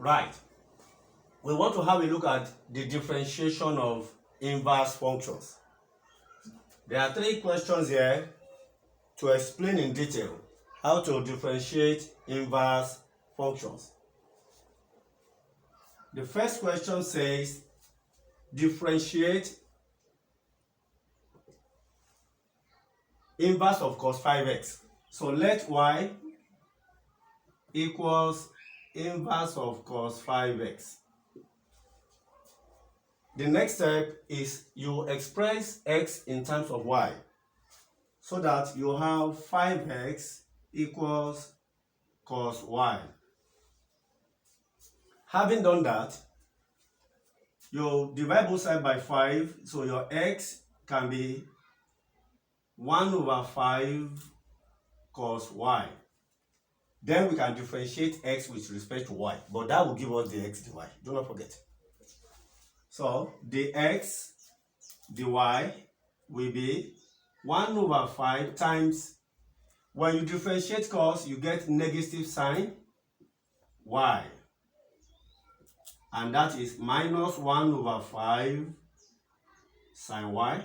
Right. We want to have a look at the differentiation of inverse functions. There are 3 questions here to explain in detail how to differentiate inverse functions. The first question says, differentiate inverse of cos 5x. So let y equals inverse of cos 5x. The next step is you express x in terms of y, so that you have 5x equals cos y. Having done that, you divide both sides by 5, so your x can be 1 over 5 cos y. Then we can differentiate x with respect to y, but that will give us the x dy. Do not forget. So the x dy will be 1 over 5 times, when you differentiate cos, you get negative sign y. And that is minus 1 over 5 sine y.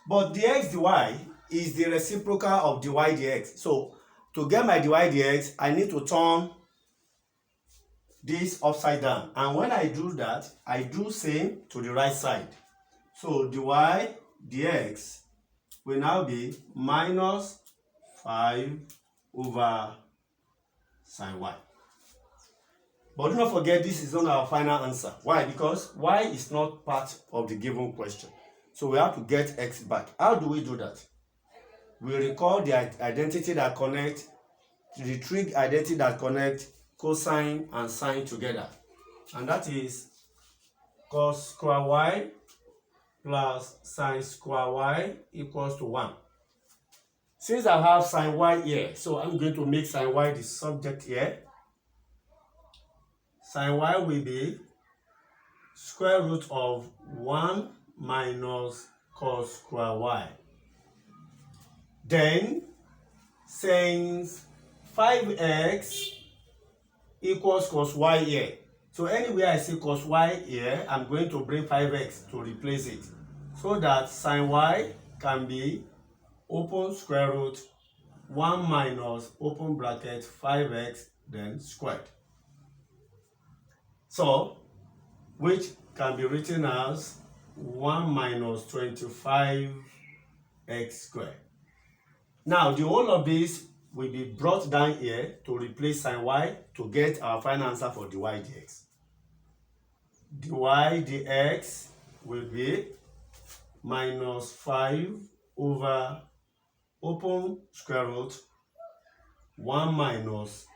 But dx dy is the reciprocal of dy dx. So to get my dy dx, I need to turn this upside down. And when I do that, I do same to the right side. So dy dx will now be minus 5 over sine y. But do not forget, this is not our final answer. Why? Because y is not part of the given question. So we have to get x back. How do we do that? We recall the identity that connect, the trig identity that connect cosine and sine together. And that is cos square y plus sine square y equals to 1. Since I have sine y here, so I'm going to make sine y the subject here. Sine y will be square root of 1 minus cos square y. Then, since 5x equals cos y here, so anywhere I see cos y here, I'm going to bring 5x to replace it, so that sine y can be open square root 1 minus open bracket 5x then squared. So, which can be written as 1 minus 25x squared. Now, the whole of this will be brought down here to replace sine y to get our final answer for dy dx. Dy dx will be minus 5 over open square root 1 minus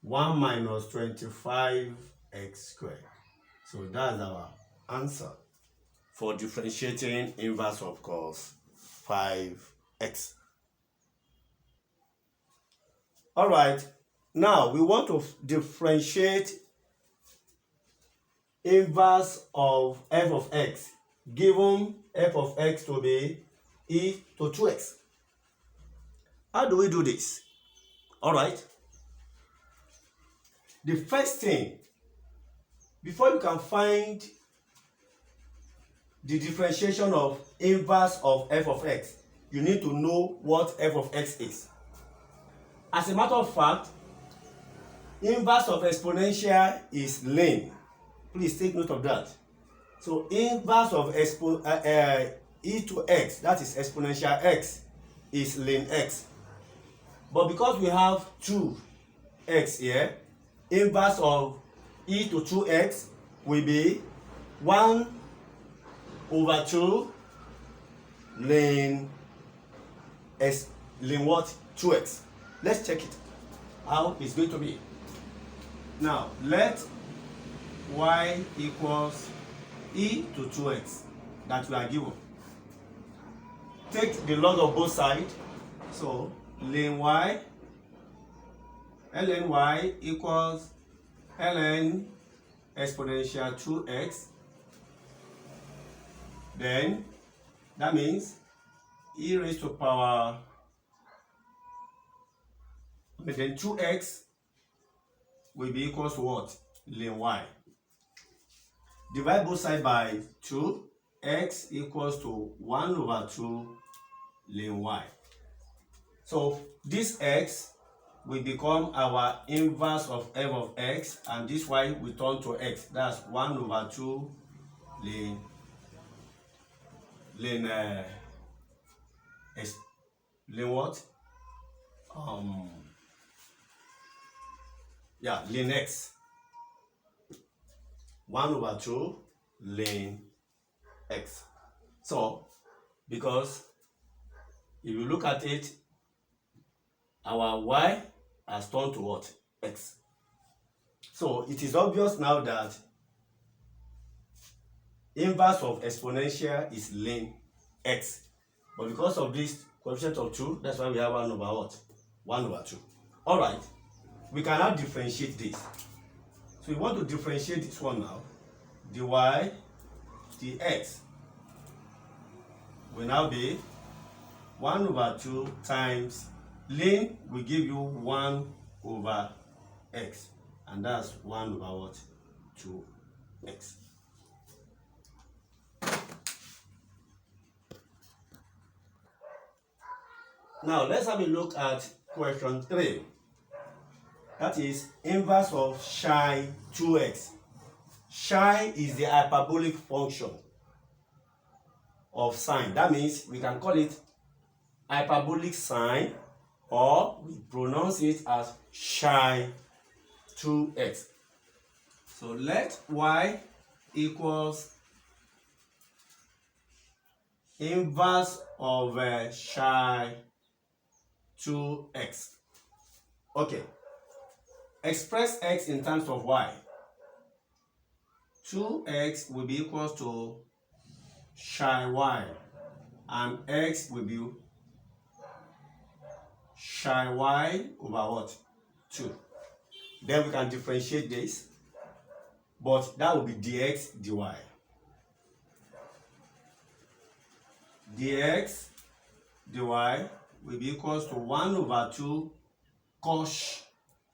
25x squared. So that's our answer for differentiating inverse of cos 5x. Alright, now we want to differentiate inverse of f of x, given f of x to be e to 2x. How do we do this? Alright, the first thing, before you can find the differentiation of inverse of f of x, you need to know what f of x is. As a matter of fact, inverse of exponential is ln. Please take note of that. So inverse of e to x, that is exponential x, is ln x. But because we have 2x here, inverse of e to 2x will be 1 over 2 ln what? 2x. Let's check it. How it's going to be. Now, let y equals e to 2x that we are given. Take the log of both sides. So, ln y equals ln exponential 2x. Then, that means e raised to power But then 2x will be equals to what? Ln y. Divide both sides by 2. X equals to 1 over 2 ln y. So this x will become our inverse of f of x, and this y will turn to x. That's 1 over 2 ln x, ln what? Ln x. 1 over 2 ln x. So, because if you look at it, our y has turned to what? X. So, it is obvious now that inverse of exponential is ln x. But because of this coefficient of 2, that's why we have 1 over what? 1 over 2. Alright, we can now differentiate this. So we want to differentiate this one now. Dy dx will now be 1 over 2 times ln will give you 1 over x, and that's 1 over what? 2x. Now let's have a look at question 3. That is inverse of psi 2x. Psi is the hyperbolic function of sine. That means we can call it hyperbolic sine, or we pronounce it as psi 2x. So let y equals inverse of psi 2x. Okay. Express x in terms of y. 2x will be equals to psi y, and x will be psi y over what? 2. Then we can differentiate this, but that will be dx dy. Dx dy will be equals to 1 over 2 cos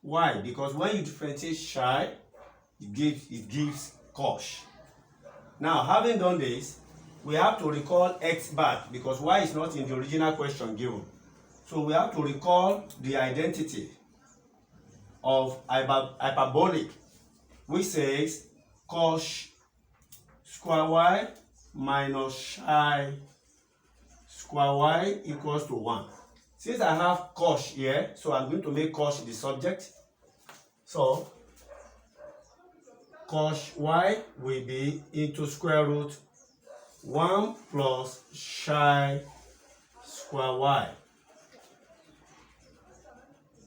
y, because when you differentiate psi, it gives cos. Now, having done this, we have to recall x back, because y is not in the original question given. So we have to recall the identity of hyperbolic, which says cos square y minus psi square y equals to 1. Since I have cos here, so I'm going to make cos the subject. So cos y will be into square root 1 plus psi square y,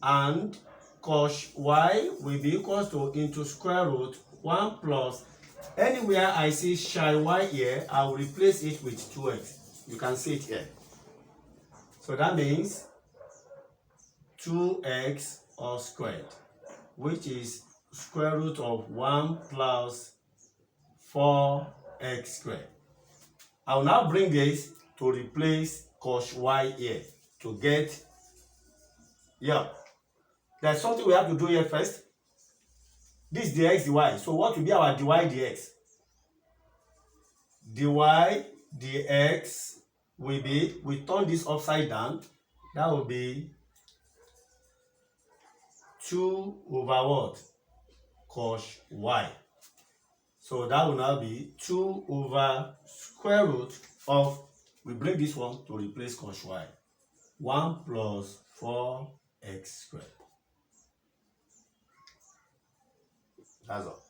and cos y will be equals to into square root 1 plus, anywhere I see psi y here, I will replace it with 2x. You can see it here. So that means 2x all squared, which is square root of 1 plus 4x squared. I will now bring this to replace cos y here to get, there's something we have to do here first. This dx dy. So what will be our dy dx? Dy dx will be, we turn this upside down, that will be 2 over what? Cos y. So that will now be 2 over square root of, we bring this one to replace cos y, 1 plus 4x squared. That's all.